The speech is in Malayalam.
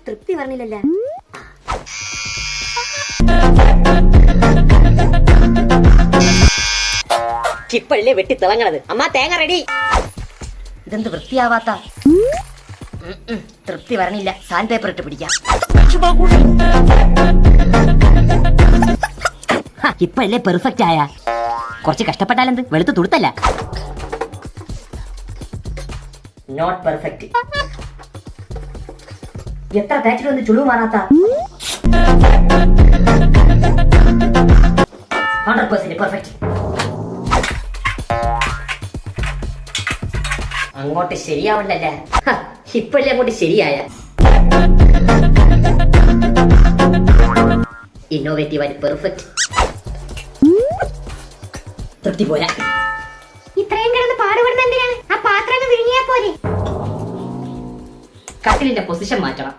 തൃപ്തി പറഞ്ഞില്ലല്ലോ. ഇപ്പഴല്ലേ വെട്ടി തിളങ്ങണത്. അമ്മ തേങ്ങ റെഡി. ഇതെന്ത് വൃത്തിയാവാത്ത. തൃപ്തി പറഞ്ഞില്ല. സാൻഡ് പേപ്പർ ഇട്ട് പിടിക്കാം. ഇപ്പഴല്ലേ പെർഫെക്റ്റ് ആയ. കുറച്ച് കഷ്ടപ്പെട്ടാലെന്ത്, വെളുത്ത് തുടുത്തല്ല. Not perfect. എത്ര തേച്ചിട്ടൊന്ന് ചുളിവ് മാറാത്ത. 100% പെർഫെക്റ്റ്. അങ്ങോട്ട് ശരിയാവണ്ടല്ലേ. ഇപ്പഴല്ലേ അങ്ങോട്ട് ശരിയായ. Innovative and perfect. തൃപ്തി പോരാ. ഇത്രയും കിടന്ന് പാടുപെടുന്ന എന്തിനാണ്? ആ പാത്രം വിഴുങ്ങിയാ പോലെ. കട്ടിലിന്റെ പൊസിഷൻ മാറ്റണം.